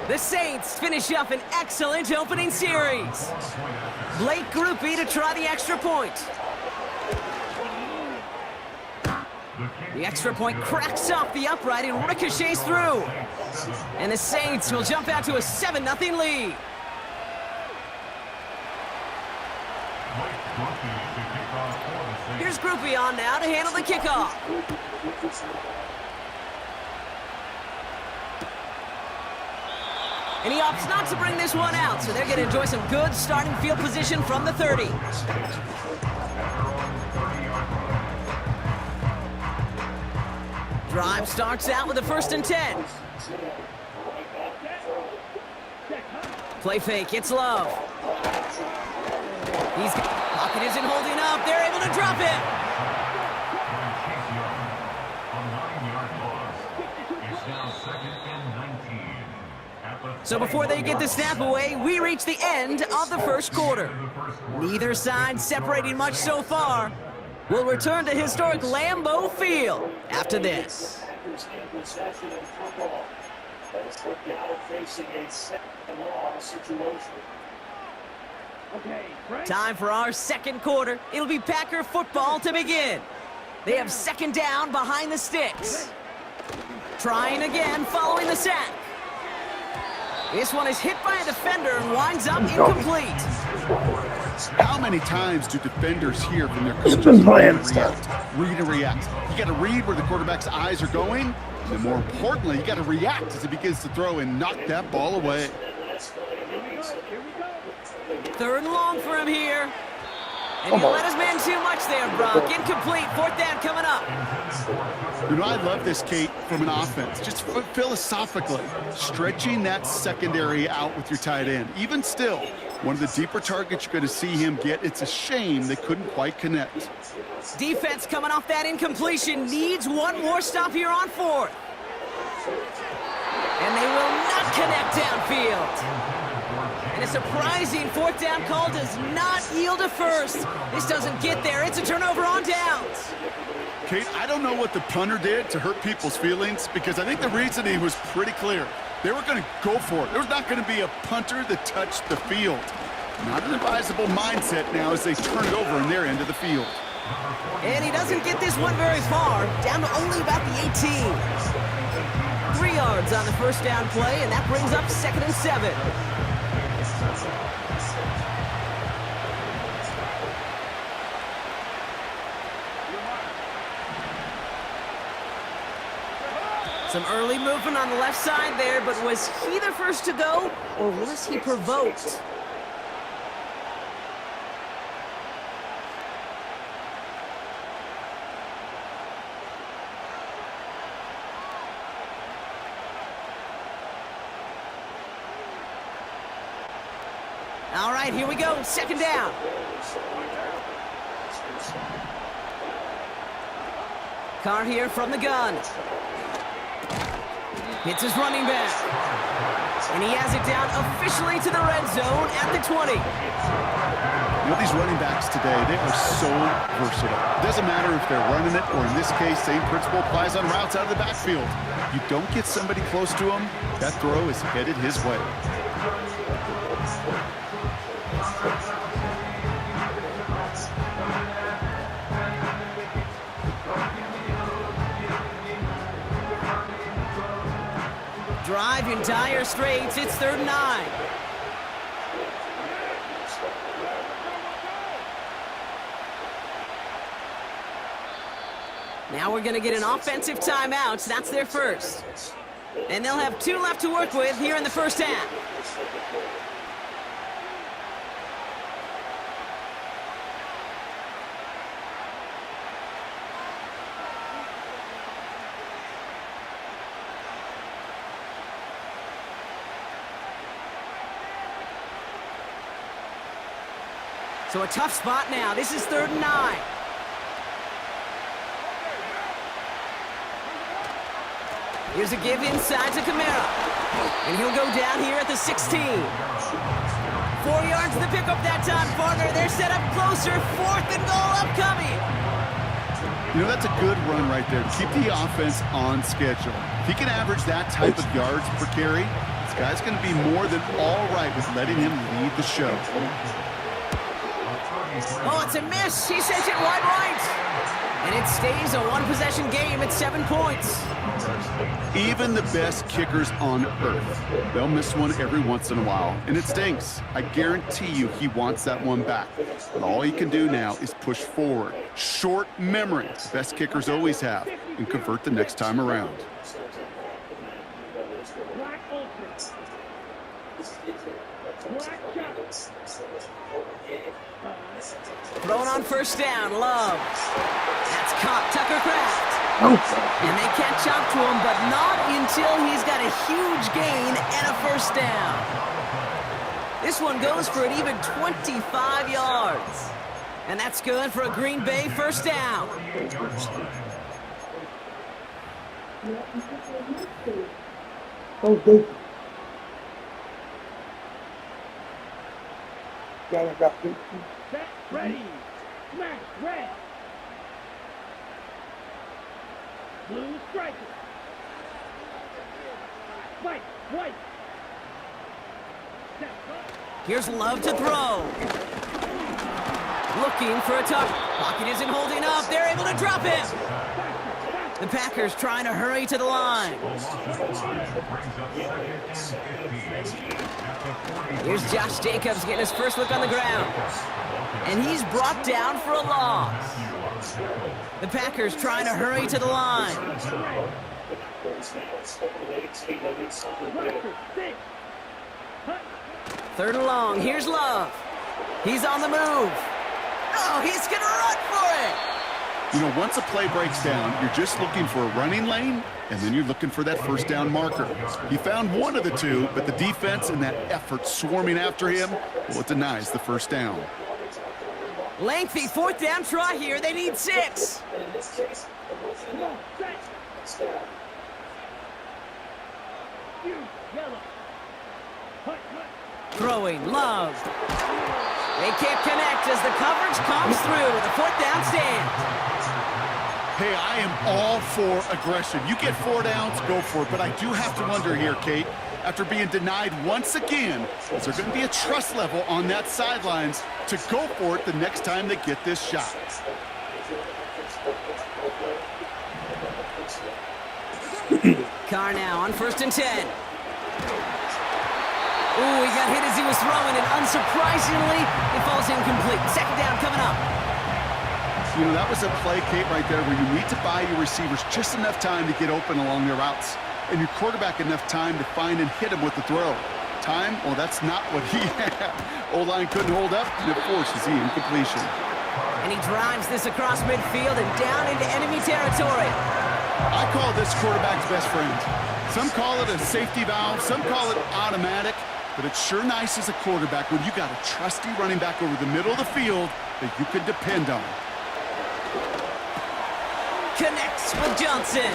[SPEAKER 6] The Saints finish up an excellent opening series. Blake Groupie to try the extra point. The extra point cracks off the upright and ricochets through. And the Saints will jump out to a 7-0 lead. Here's Groupie on now to handle the kickoff. And he opts not to bring this one out, so they're going to enjoy some good starting field position from the 30. Drive starts out with a 1st and 10. Play fake, it's Love. Pocket isn't holding up, they're able to drop it. So before they get the snap away, we reach the end of the first quarter. Neither side separating much so far. We'll return to historic Lambeau Field after this. Time for our second quarter. It'll be Packer football to begin. They have 2nd down behind the sticks. Trying again following the sack. This one is hit by a defender and winds up incomplete.
[SPEAKER 7] How many times do defenders hear from their coaches read and react? You got to read where the quarterback's eyes are going, and then more importantly, you got to react as he begins to throw and knock that ball away.
[SPEAKER 6] 3rd and long for him here. And he let his man too much there, Brock. Incomplete. 4th down coming up.
[SPEAKER 7] You know, I love this, Kate, from an offense. Just philosophically, stretching that secondary out with your tight end. Even still, one of the deeper targets you're going to see him get. It's a shame they couldn't quite connect.
[SPEAKER 6] Defense coming off that incompletion needs one more stop here on 4th. And they will not connect downfield. And a surprising 4th down call does not yield a first. This doesn't get there. It's a turnover on downs.
[SPEAKER 7] Kate, I don't know what the punter did to hurt people's feelings, because I think the reasoning was pretty clear. They were going to go for it. There was not going to be a punter that touched the field. Not an advisable mindset now as they turn it over in their end of the field.
[SPEAKER 6] And he doesn't get this one very far, down to only about the 18. 3 yards on the 1st down play, and that brings up 2nd and 7. Some early movement on the left side there, but was he the first to go, or was he provoked? All right, here we go, 2nd down. Carr here from the gun. Hits his running back. And he has it down officially to the red zone at the 20.
[SPEAKER 7] You know, these running backs today, they are so versatile. It doesn't matter if they're running it, or in this case, same principle applies on routes out of the backfield. You don't get somebody close to him, that throw is headed his way.
[SPEAKER 6] Drive in dire straits. It's 3rd and 9. Now we're going to get an offensive timeout. That's their first. And they'll have 2 left to work with here in the first half. So a tough spot now. This is 3rd and 9. Here's a give inside to Kamara. And he'll go down here at the 16. 4 yards to pick up that time, partner. They're set up closer. 4th and goal upcoming.
[SPEAKER 7] You know, that's a good run right there. Keep the offense on schedule. If he can average that type of yards per carry, this guy's going to be more than all right with letting him lead the show.
[SPEAKER 6] Oh, it's a miss. He sends it wide right. And it stays a 1-possession game at 7 points.
[SPEAKER 7] Even the best kickers on earth, they'll miss one every once in a while, and it stinks. I guarantee you he wants that one back. But all he can do now is push forward. Short memory, best kickers always have, and convert the next time around.
[SPEAKER 6] Throwing on first down, Love. That's caught, Tucker Kraft. And they catch up to him, but not until he's got a huge gain and a first down. This one goes for an even 25 yards. And that's good for a Green Bay first down.
[SPEAKER 8] So got 15.
[SPEAKER 9] Set, ready, smash, red. Blue striker. White, white.
[SPEAKER 6] Here's Love to throw. Looking for a touch. Pocket isn't holding up. They're able to drop him. The Packers trying to hurry to the line. Here's Josh Jacobs getting his first look on the ground. And he's brought down for a loss. The Packers trying to hurry to the line. 3rd and long. Here's Love. He's on the move. Oh, he's going to run for it.
[SPEAKER 7] You know, once a play breaks down, you're just looking for a running lane, and then you're looking for that first down marker. He found one of the two, but the defense and that effort swarming after him, well, it denies the first down.
[SPEAKER 6] Lengthy 4th down try here. They need 6. Throwing, Love. They can't connect as the coverage comes through with a 4th down stand.
[SPEAKER 7] Hey, I am all for aggression. You get 4 downs, go for it. But I do have to wonder here, Kate, after being denied once again, is there going to be a trust level on that sidelines to go for it the next time they get this shot?
[SPEAKER 6] Carr now on 1st and 10. Ooh, he got hit as he was throwing, and unsurprisingly, it falls incomplete. 2nd down coming up.
[SPEAKER 7] You know, that was a play, Kate, right there where you need to buy your receivers just enough time to get open along their routes, and your quarterback enough time to find and hit him with the throw. Time? Well, that's not what he had. O-line couldn't hold up, and it forces the incompletion.
[SPEAKER 6] And he drives this across midfield and down into enemy territory.
[SPEAKER 7] I call this quarterback's best friend. Some call it a safety valve, some call it automatic, but it's sure nice as a quarterback when you got a trusty running back over the middle of the field that you can depend on.
[SPEAKER 6] Connects with Johnson.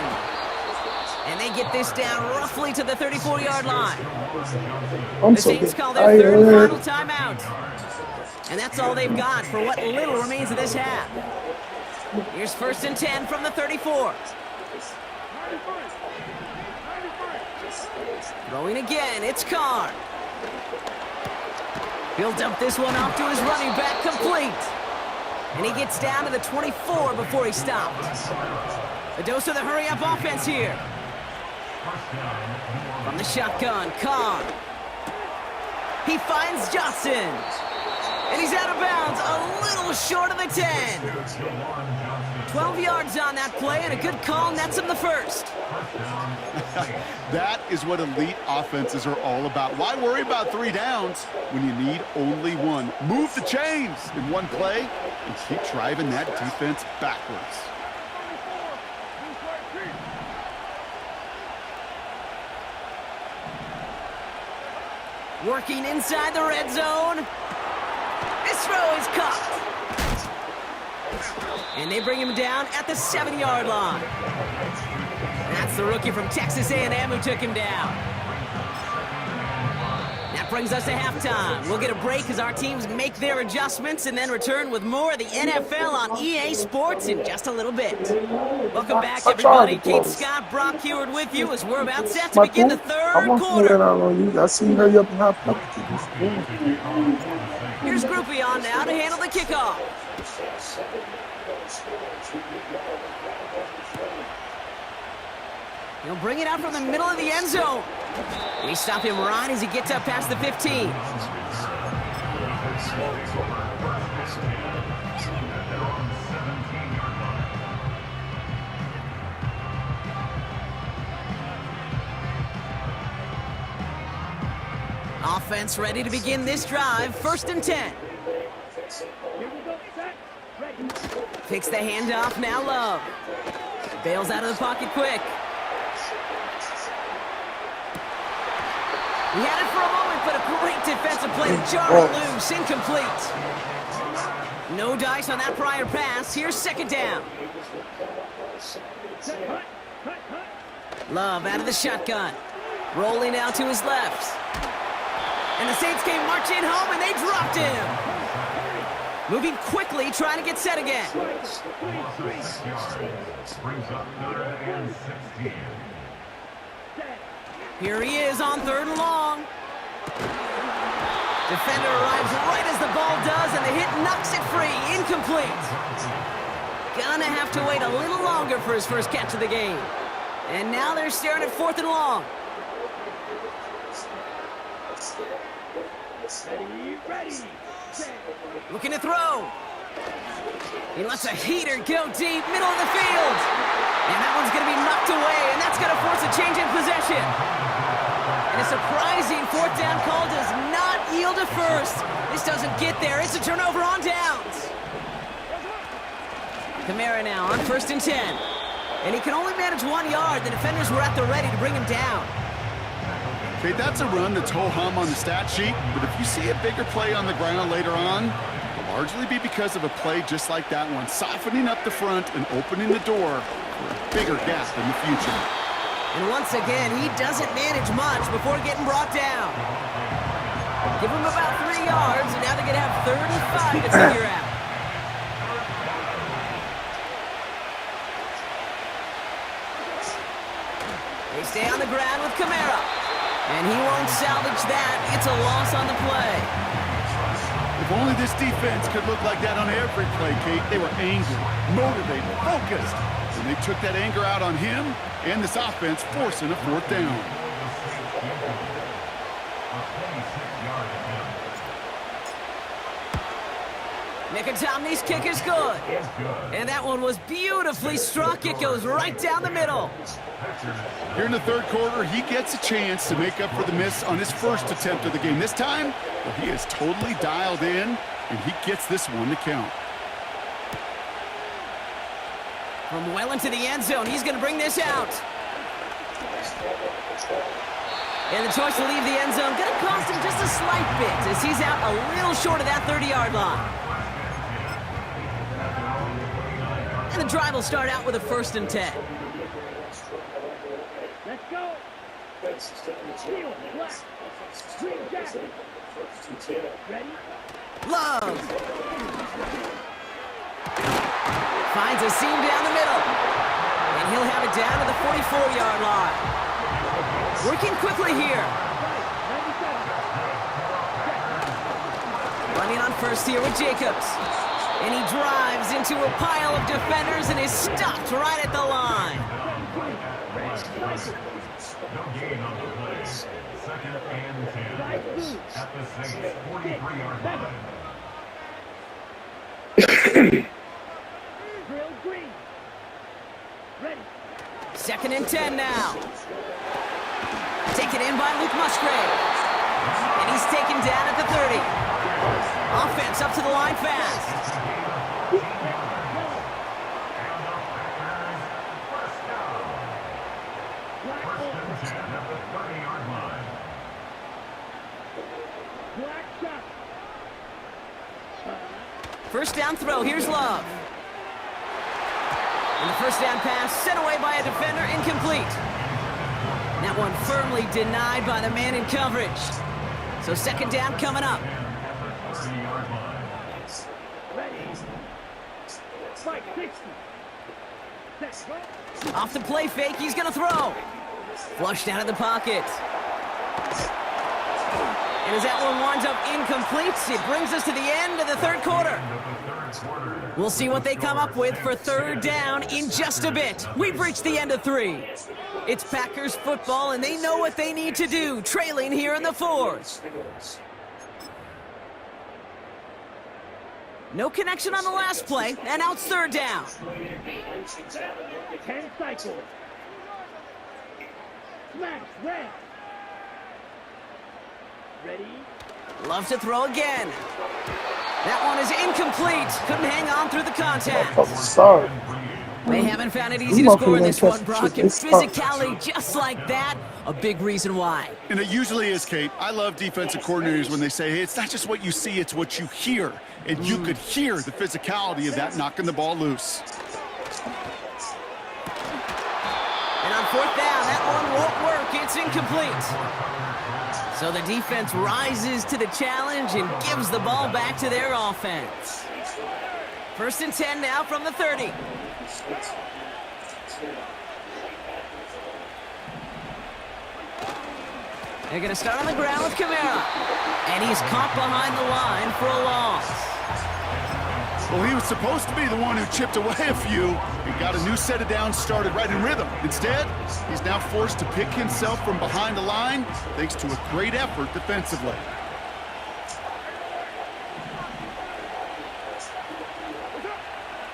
[SPEAKER 6] And they get this down roughly to the 34-yard line. The Saints call their 3rd and final timeout. And that's all they've got for what little remains of this half. Here's 1st and 10 from the 34. Throwing again, it's Carr. He'll dump this one off to his running back, complete. And he gets down to the 24 before he stopped. A dose of the hurry-up offense here. From the shotgun, Carr. He finds Johnson. And he's out of bounds, a little short of the and 10. 12 yards on that play, and a good call nets him the first.
[SPEAKER 7] That is what elite offenses are all about. Why worry about 3 downs when you need only one? Move the chains in one play and keep driving that defense backwards.
[SPEAKER 6] Working inside the red zone. This throw is caught. And they bring him down at the 7-yard line. That's the rookie from Texas A&M who took him down. That brings us to halftime. We'll get a break as our teams make their adjustments and then return with more of the NFL on EA Sports in just a little bit. Welcome back, everybody. Kate Scott, Brock Heward with you as we're about set to begin the third quarter. Here's Groupie on now to handle the kickoff. He'll bring it out from the middle of the end zone. We stop him right as he gets up past the 15. Offense ready to begin this drive. 1st and 10. Takes the handoff, now Love. Bails out of the pocket quick. He had it for a moment, but a great defensive play to jar it loose. Incomplete. No dice on that prior pass. Here's 2nd down. Love out of the shotgun. Rolling out to his left. And the Saints came marching home, and they dropped him. Moving quickly, trying to get set again. Here he is on 3rd and long. Defender arrives right as the ball does, and the hit knocks it free. Incomplete. Gonna have to wait a little longer for his first catch of the game. And now they're staring at 4th and long. Looking to throw. He lets a heater go deep, middle of the field. And that one's going to be knocked away, and that's going to force a change in possession. And a surprising 4th down call does not yield a first. This doesn't get there. It's a turnover on downs. Kamara now on 1st and 10. And he can only manage 1 yard. The defenders were at the ready to bring him down.
[SPEAKER 7] Okay, that's a run that's ho-hum on the stat sheet, but if you see a bigger play on the ground later on, it'll largely be because of a play just like that one, softening up the front and opening the door for a bigger gap in the future.
[SPEAKER 6] And once again, he doesn't manage much before getting brought down. Give him about 3 yards, and now they're going to have 3rd and 5 to figure out. They stay on the ground with Kamara. And he won't salvage that. It's a loss on the play.
[SPEAKER 7] If only this defense could look like that on every play, Kate. They were angry, motivated, focused. And they took that anger out on him and this offense, forcing a 4th down.
[SPEAKER 6] Nicotomni's kick is good. And that one was beautifully struck. It goes right down the middle.
[SPEAKER 7] Here in the 3rd quarter, he gets a chance to make up for the miss on his first attempt of the game. This time, well, he is totally dialed in, and he gets this one to count.
[SPEAKER 6] From well into the end zone, he's going to bring this out. And the choice to leave the end zone going to cost him just a slight bit as he's out a little short of that 30-yard line. And the drive will start out with a 1st and 10.
[SPEAKER 9] Let's go. Heel, black. Green jacket. Ready?
[SPEAKER 6] Love. Finds a seam down the middle. And he'll have it down to the 44-yard line. Working quickly here. Running on 1st here with Jacobs. And he drives into a pile of defenders and is stopped right at the line.
[SPEAKER 3] No gain on the play. 2nd and 10 at the Saints 43-yard line.
[SPEAKER 9] Drill green. Ready.
[SPEAKER 6] 2nd and 10 now. Taken in by Luke Musgrave. And he's taken down at the 30. Offense up to the line fast.
[SPEAKER 9] Black shot.
[SPEAKER 6] First down throw, here's Love. And the first down pass sent away by a defender, incomplete. That one firmly denied by the man in coverage. So 2nd down coming up.
[SPEAKER 9] Ready. Spike 60. Let's go.
[SPEAKER 6] Off the play fake, he's gonna throw. Flushed out of the pocket. And as that one winds up incomplete, it brings us to the end of the 3rd quarter. We'll see what they come up with for 3rd down in just a bit. We've reached the end of 3. It's Packers football, and they know what they need to do, trailing here in the 4th. No connection on the last play, and now it's 3rd down.
[SPEAKER 9] 10 cycles. Smash, red. Ready.
[SPEAKER 6] Love to throw again. That one is incomplete. Couldn't hang on through the contact.
[SPEAKER 8] Sorry.
[SPEAKER 6] They haven't found it easy to score in this one, Brock. And physicality just like that, a big reason why.
[SPEAKER 7] And it usually is, Kate. I love defensive coordinators when they say, hey, it's not just what you see, it's what you hear. And you could hear the physicality of that knocking the ball loose.
[SPEAKER 6] And on 4th down, that one won't work. It's incomplete. So the defense rises to the challenge and gives the ball back to their offense. 1st and 10 now from the 30. They're going to start on the ground with Kamara. And he's caught behind the line for a loss.
[SPEAKER 7] Well, he was supposed to be the one who chipped away a few and got a new set of downs started right in rhythm. Instead, he's now forced to pick himself from behind the line thanks to a great effort defensively.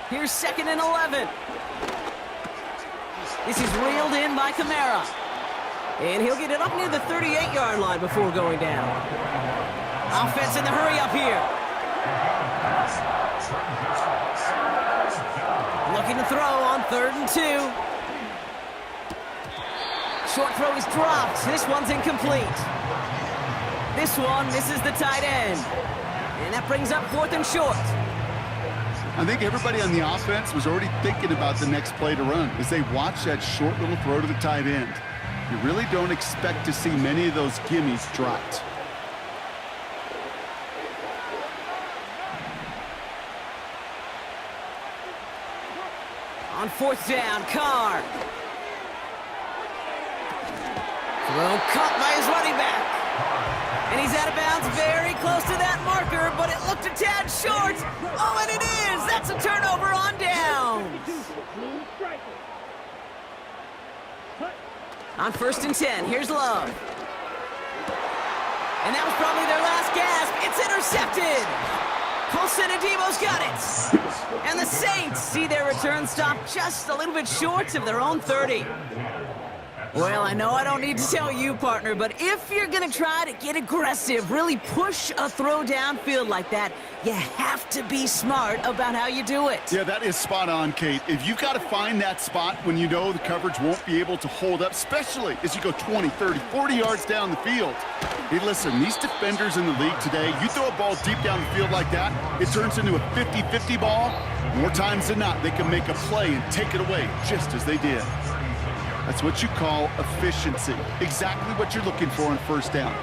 [SPEAKER 6] Here's 2nd and 11. This is reeled in by Kamara. And he'll get it up near the 38-yard line before going down. Offense in the hurry up here. Looking to throw on 3rd and 2. Short throw is dropped. This one's incomplete. This one misses the tight end. And that brings up 4th and short.
[SPEAKER 7] I think everybody on the offense was already thinking about the next play to run as they watch that short little throw to the tight end. You really don't expect to see many of those gimmies dropped.
[SPEAKER 6] On 4th down, Carr. Throw caught by his running back. And he's out of bounds very close to that marker, but it looked a tad short. Oh, and it is! That's a turnover on downs. On 1st and 10, here's Love. And that was probably their last gasp. It's intercepted. Colson and Debo's got it. And the Saints see their return stop just a little bit short of their own 30. Well, I know I don't need to tell you, partner, but if you're going to try to get aggressive, really push a throw downfield like that, you have to be smart about how you do it.
[SPEAKER 7] Yeah, that is spot on, Kate. If you've got to find that spot when you know the coverage won't be able to hold up, especially as you go 20, 30, 40 yards down the field. Hey, listen, these defenders in the league today, you throw a ball deep down the field like that, it turns into a 50-50 ball. More times than not, they can make a play and take it away just as they did. That's what you call efficiency. Exactly what you're looking for on 1st down.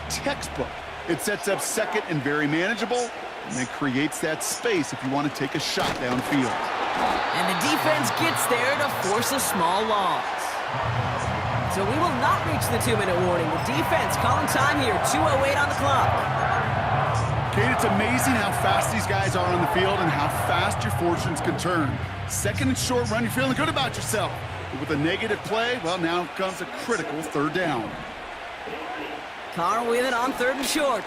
[SPEAKER 7] Textbook. It sets up 2nd and very manageable, and then creates that space if you want to take a shot downfield.
[SPEAKER 6] And the defense gets there to force a small loss. So we will not reach the 2-minute warning. The defense calling time here, 2:08 on the clock.
[SPEAKER 7] Kate, it's amazing how fast these guys are on the field and how fast your fortunes can turn. 2nd and short run, you're feeling good about yourself. But with a negative play, well, now comes a critical 3rd down.
[SPEAKER 6] Carr with it on 3rd and short.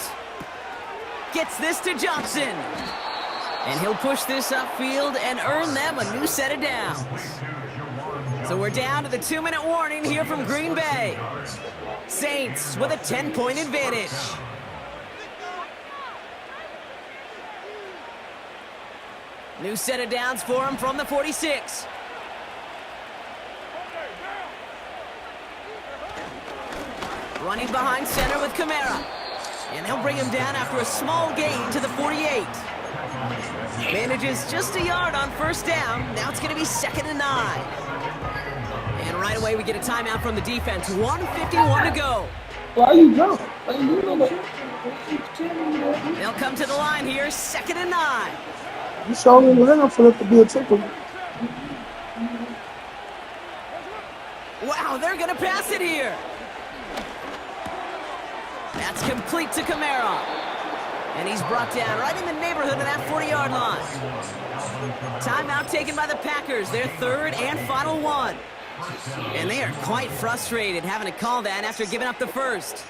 [SPEAKER 6] Gets this to Johnson. And he'll push this upfield and earn them a new set of downs. So we're down to the 2-minute warning here from Green Bay. Saints with a 10-point advantage. New set of downs for him from the 46. Running behind center with Kamara. And they'll bring him down after a small gain to the 48. Manages just a yard on first down. Now it's going to be 2nd and 9. And right away we get a timeout from the defense. 1:51 to go.
[SPEAKER 8] Why you jump?
[SPEAKER 6] They'll come to the line here. 2nd and 9.
[SPEAKER 8] You saw me line for it to be a tickle.
[SPEAKER 6] Wow, they're going to pass it here. That's complete to Kamara. And he's brought down right in the neighborhood of that 40-yard line. Timeout taken by the Packers, their 3rd and final one. And they are quite frustrated having to call that after giving up the first.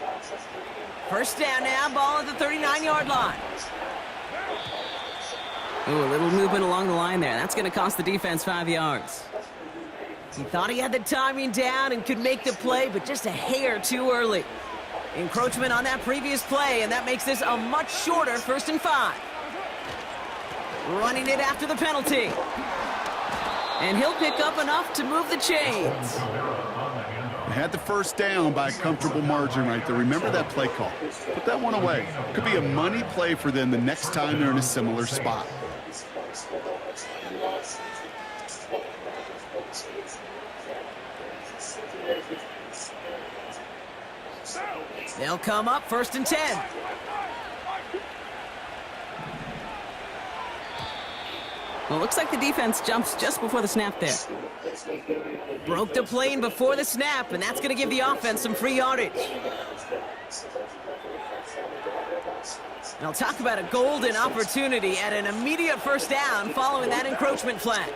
[SPEAKER 6] First down now, ball at the 39-yard line. Ooh, a little movement along the line there. That's going to cost the defense 5 yards. He thought he had the timing down and could make the play, but just a hair too early. Encroachment on that previous play, and that makes this a much shorter 1st and 5. Running it after the penalty. And he'll pick up enough to move the chains.
[SPEAKER 7] They had the first down by a comfortable margin right there. Remember that play call. Put that one away. Could be a money play for them the next time they're in a similar spot.
[SPEAKER 6] They'll come up 1st and 10. Well, looks like the defense jumps just before the snap there. Broke the plane before the snap, and that's going to give the offense some free yardage. And I'll talk about a golden opportunity at an immediate first down following that encroachment flag.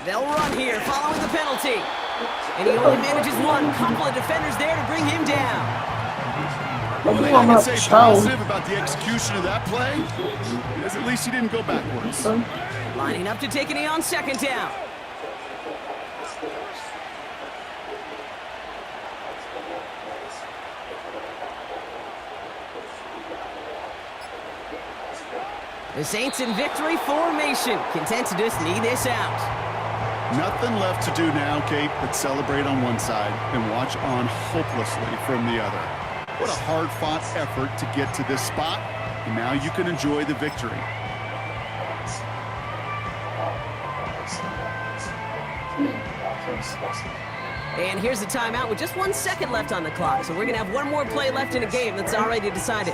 [SPEAKER 6] They'll run here following the penalty. And he only manages one. Couple of defenders there to bring him down.
[SPEAKER 7] One thing I can say positive about the execution of that play is at least he didn't go backwards.
[SPEAKER 6] Lining up to take a knee on 2nd down. The Saints in victory formation, content to just knee this out.
[SPEAKER 7] Nothing left to do now, Kate, but celebrate on one side and watch on hopelessly from the other. What a hard-fought effort to get to this spot, and now you can enjoy the victory.
[SPEAKER 6] And here's the timeout with just 1 second left on the clock, so we're going to have one more play left in a game that's already decided.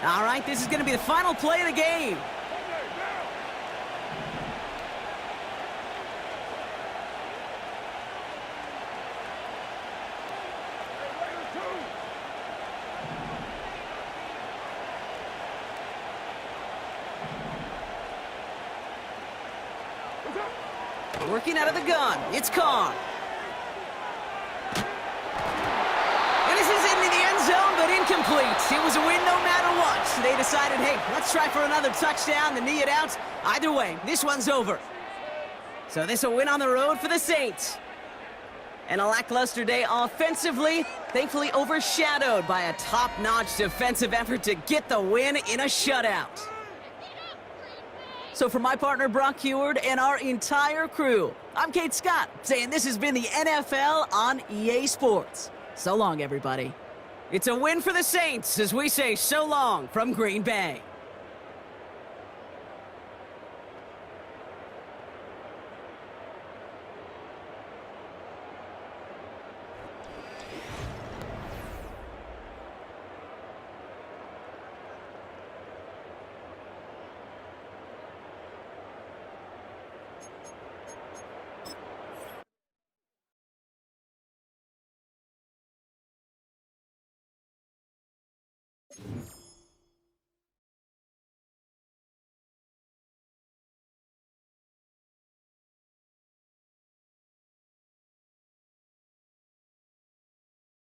[SPEAKER 6] All right, this is going to be the final play of the game. Working out of the gun, it's Carr. And this is into the end zone, but incomplete. It was a win no matter what. So they decided, hey, let's try for another touchdown, the knee it out. Either way, this one's over. So this a win on the road for the Saints. And a lackluster day offensively, thankfully overshadowed by a top-notch defensive effort to get the win in a shutout. So for my partner Brock Heward and our entire crew, I'm Kate Scott, saying this has been the NFL on EA Sports. So long, everybody. It's a win for the Saints as we say so long from Green Bay.
[SPEAKER 9] set.